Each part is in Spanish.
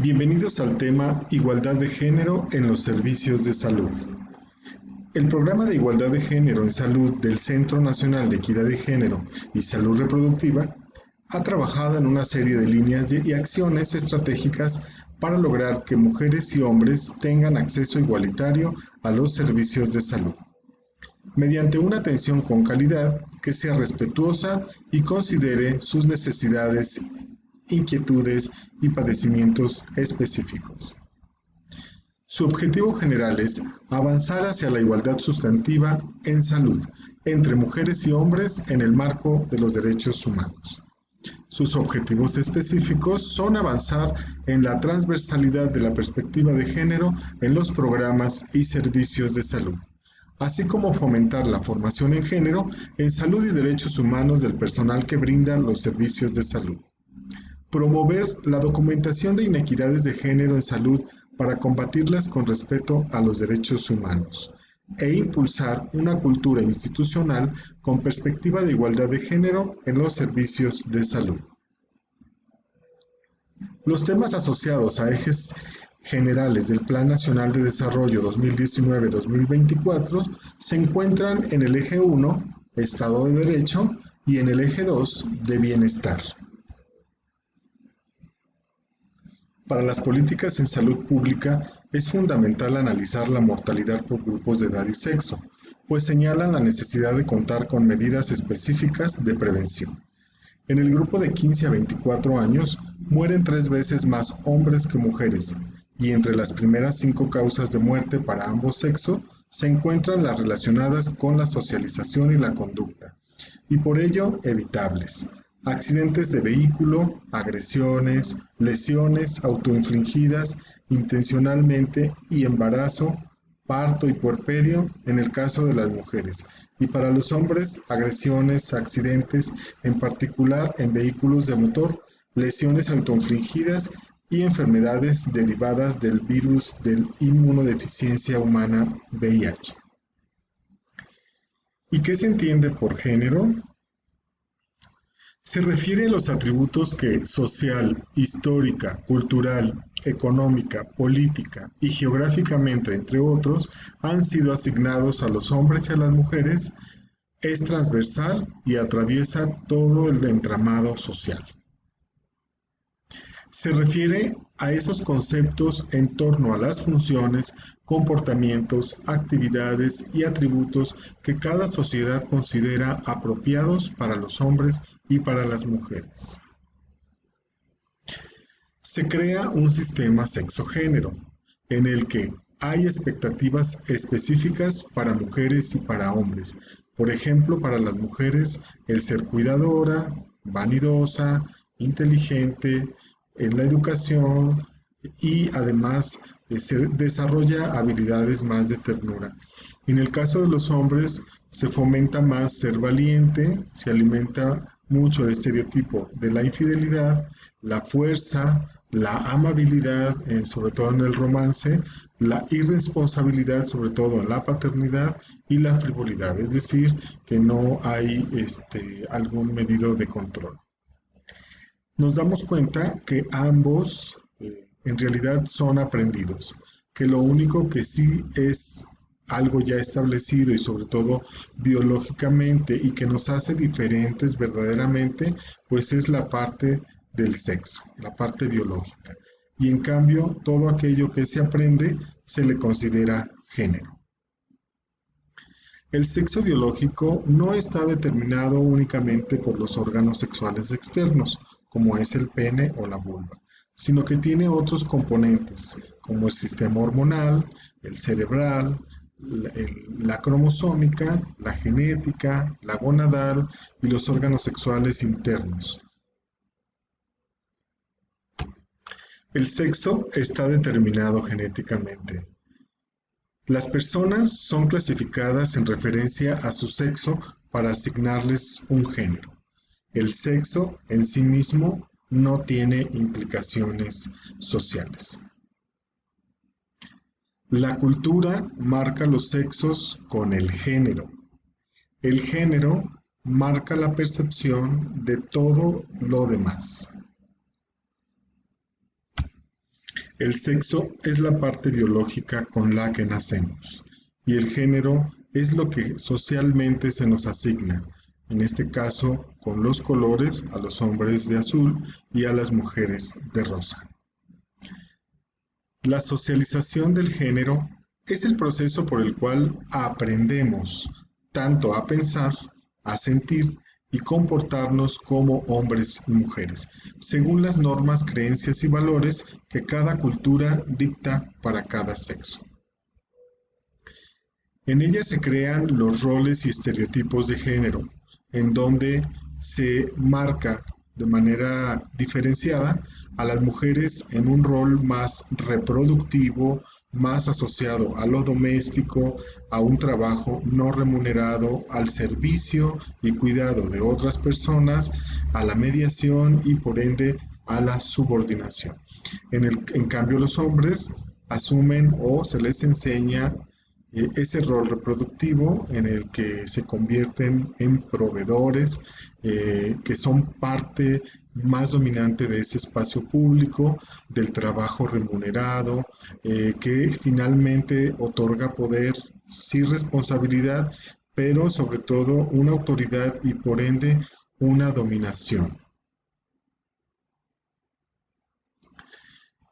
Bienvenidos al tema Igualdad de Género en los Servicios de Salud. El Programa de Igualdad de Género en Salud del Centro Nacional de Equidad de Género y Salud Reproductiva ha trabajado en una serie de líneas y acciones estratégicas para lograr que mujeres y hombres tengan acceso igualitario a los servicios de salud, mediante una atención con calidad que sea respetuosa y considere sus necesidades, inquietudes y padecimientos específicos. Su objetivo general es avanzar hacia la igualdad sustantiva en salud entre mujeres y hombres en el marco de los derechos humanos. Sus objetivos específicos son avanzar en la transversalidad de la perspectiva de género en los programas y servicios de salud, así como fomentar la formación en género en salud y derechos humanos del personal que brinda los servicios de salud. Promover la documentación de inequidades de género en salud para combatirlas con respeto a los derechos humanos e impulsar una cultura institucional con perspectiva de igualdad de género en los servicios de salud. Los temas asociados a ejes generales del Plan Nacional de Desarrollo 2019-2024 se encuentran en el eje 1, Estado de Derecho, y en el eje 2, de Bienestar. Para las políticas en salud pública es fundamental analizar la mortalidad por grupos de edad y sexo, pues señalan la necesidad de contar con medidas específicas de prevención. En el grupo de 15 a 24 años mueren 3 veces más hombres que mujeres, y entre las primeras 5 causas de muerte para ambos sexos se encuentran las relacionadas con la socialización y la conducta, y por ello evitables. Accidentes de vehículo, agresiones, lesiones autoinfligidas intencionalmente y embarazo, parto y puerperio en el caso de las mujeres, y para los hombres agresiones, accidentes, en particular en vehículos de motor, lesiones autoinfligidas y enfermedades derivadas del virus de inmunodeficiencia humana VIH. ¿Y qué se entiende por género? Se refiere a los atributos que social, histórica, cultural, económica, política y geográficamente, entre otros, han sido asignados a los hombres y a las mujeres, es transversal y atraviesa todo el entramado social. Se refiere a esos conceptos en torno a las funciones, comportamientos, actividades y atributos que cada sociedad considera apropiados para los hombres y para las mujeres. Se crea un sistema sexo-género, en el que hay expectativas específicas para mujeres y para hombres. Por ejemplo, para las mujeres, el ser cuidadora, vanidosa, inteligente, en la educación y además se desarrolla habilidades más de ternura. En el caso de los hombres, se fomenta más ser valiente, se alimenta mucho el estereotipo de la infidelidad, la fuerza, la amabilidad, sobre todo en el romance, la irresponsabilidad, sobre todo en la paternidad, y la frivolidad, es decir, que no hay algún medido de control. Nos damos cuenta que ambos en realidad son aprendidos, que lo único que sí es algo ya establecido y sobre todo biológicamente y que nos hace diferentes verdaderamente, pues es la parte del sexo, la parte biológica. Y en cambio, todo aquello que se aprende se le considera género. El sexo biológico no está determinado únicamente por los órganos sexuales externos, como es el pene o la vulva, sino que tiene otros componentes, como el sistema hormonal, el cerebral, la cromosómica, la genética, la gonadal y los órganos sexuales internos. El sexo está determinado genéticamente. Las personas son clasificadas en referencia a su sexo para asignarles un género. El sexo en sí mismo no tiene implicaciones sociales. La cultura marca los sexos con el género. El género marca la percepción de todo lo demás. El sexo es la parte biológica con la que nacemos y el género es lo que socialmente se nos asigna, en este caso con los colores a los hombres de azul y a las mujeres de rosa. La socialización del género es el proceso por el cual aprendemos tanto a pensar, a sentir y comportarnos como hombres y mujeres, según las normas, creencias y valores que cada cultura dicta para cada sexo. En ella se crean los roles y estereotipos de género, en donde se marca de manera diferenciada a las mujeres en un rol más reproductivo, más asociado a lo doméstico, a un trabajo no remunerado, al servicio y cuidado de otras personas, a la mediación y por ende a la subordinación. En cambio, los hombres asumen o se les enseña ese rol reproductivo en el que se convierten en proveedores, que son parte más dominante de ese espacio público, del trabajo remunerado, que finalmente otorga poder, sí responsabilidad, pero sobre todo una autoridad y por ende una dominación.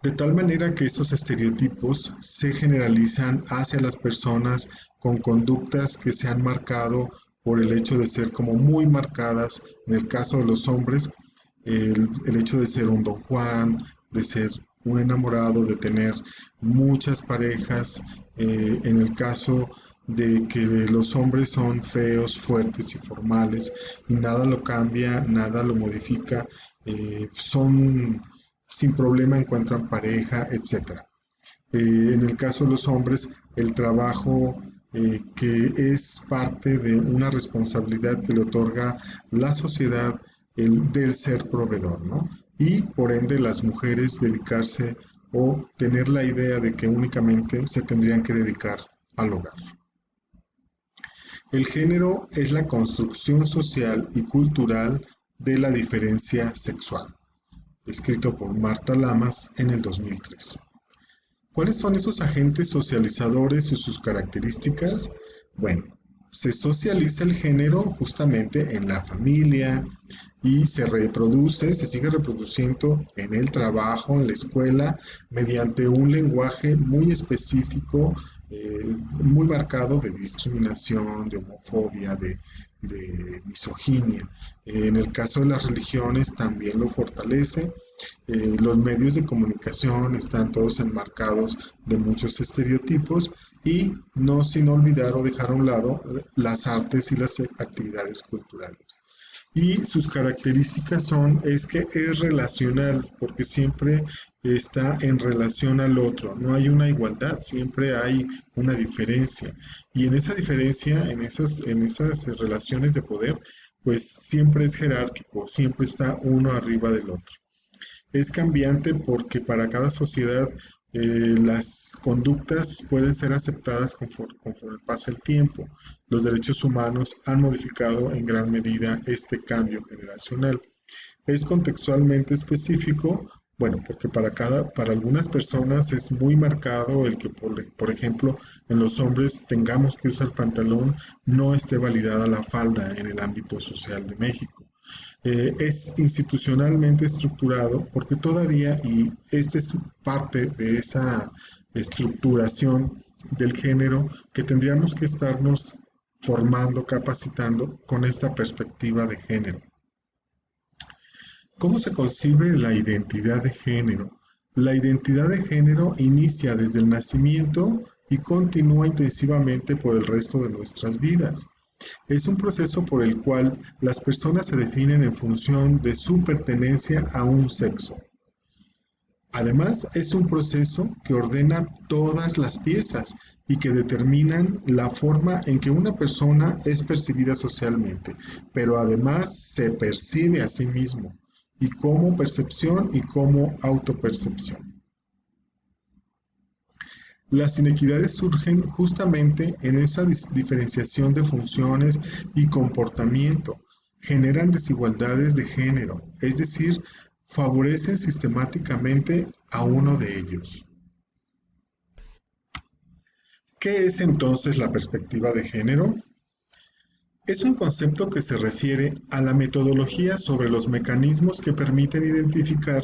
De tal manera que esos estereotipos se generalizan hacia las personas con conductas que se han marcado por el hecho de ser como muy marcadas, en el caso de los hombres, el hecho de ser un Don Juan, de ser un enamorado, de tener muchas parejas, en el caso de que los hombres son feos, fuertes y formales y nada lo cambia, nada lo modifica, son sin problema encuentran pareja, etc. En el caso de los hombres, el trabajo que es parte de una responsabilidad que le otorga la sociedad, el del ser proveedor, ¿no? Y por ende las mujeres dedicarse o tener la idea de que únicamente se tendrían que dedicar al hogar. El género es la construcción social y cultural de la diferencia sexual, escrito por Marta Lamas en el 2003. ¿Cuáles son esos agentes socializadores y sus características? Bueno, se socializa el género justamente en la familia y se reproduce, se sigue reproduciendo en el trabajo, en la escuela, mediante un lenguaje muy específico, muy marcado de discriminación, de homofobia, de misoginia. En el caso de las religiones también lo fortalece. Los medios de comunicación están todos enmarcados de muchos estereotipos y no sin olvidar o dejar a un lado las artes y las actividades culturales. Y sus características es que es relacional, porque siempre está en relación al otro, no hay una igualdad, siempre hay una diferencia. Y en esa diferencia, en esas relaciones de poder, pues siempre es jerárquico, siempre está uno arriba del otro. Es cambiante porque para cada sociedad las conductas pueden ser aceptadas conforme pasa el tiempo. Los derechos humanos han modificado en gran medida este cambio generacional. Es contextualmente específico, bueno, porque para algunas personas es muy marcado el que, por ejemplo, en los hombres tengamos que usar pantalón, no esté validada la falda en el ámbito social de México. Es institucionalmente estructurado porque todavía, y esta es parte de esa estructuración del género, que tendríamos que estarnos formando, capacitando con esta perspectiva de género. ¿Cómo se concibe la identidad de género? La identidad de género inicia desde el nacimiento y continúa intensivamente por el resto de nuestras vidas. Es un proceso por el cual las personas se definen en función de su pertenencia a un sexo. Además, es un proceso que ordena todas las piezas y que determinan la forma en que una persona es percibida socialmente, pero además se percibe a sí mismo, y como percepción y como autopercepción. Las inequidades surgen justamente en esa diferenciación de funciones y comportamiento. Generan desigualdades de género, es decir, favorecen sistemáticamente a uno de ellos. ¿Qué es entonces la perspectiva de género? Es un concepto que se refiere a la metodología sobre los mecanismos que permiten identificar,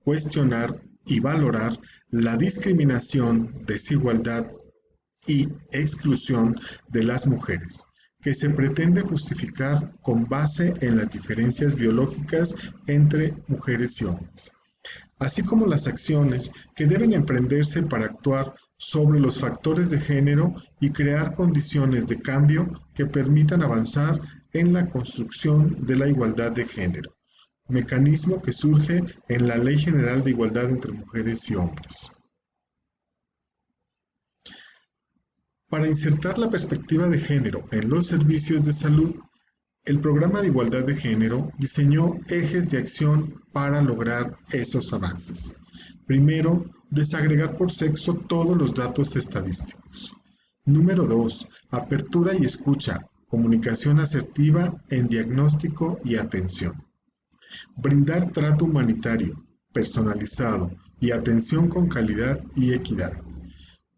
cuestionar y valorar la discriminación, desigualdad y exclusión de las mujeres, que se pretende justificar con base en las diferencias biológicas entre mujeres y hombres, así como las acciones que deben emprenderse para actuar sobre los factores de género y crear condiciones de cambio que permitan avanzar en la construcción de la igualdad de género, mecanismo que surge en la Ley General de Igualdad entre Mujeres y Hombres. Para insertar la perspectiva de género en los servicios de salud, el Programa de Igualdad de Género diseñó ejes de acción para lograr esos avances. Primero, desagregar por sexo todos los datos estadísticos. Número 2, apertura y escucha, comunicación asertiva en diagnóstico y atención. Brindar trato humanitario, personalizado y atención con calidad y equidad.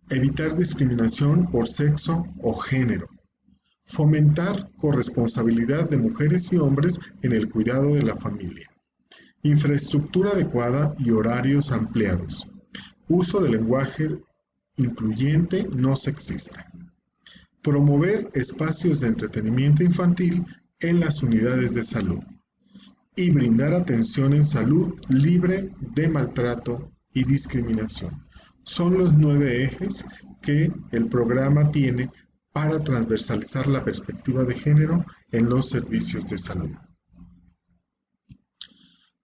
Evitar discriminación por sexo o género. Fomentar corresponsabilidad de mujeres y hombres en el cuidado de la familia. Infraestructura adecuada y horarios ampliados. Uso de lenguaje incluyente no sexista. Promover espacios de entretenimiento infantil en las unidades de salud. Y brindar atención en salud libre de maltrato y discriminación. Son los 9 ejes que el programa tiene para transversalizar la perspectiva de género en los servicios de salud.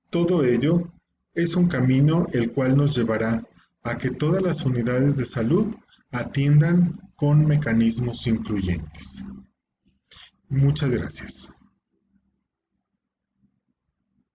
Todo ello es un camino el cual nos llevará a que todas las unidades de salud atiendan con mecanismos incluyentes. Muchas gracias.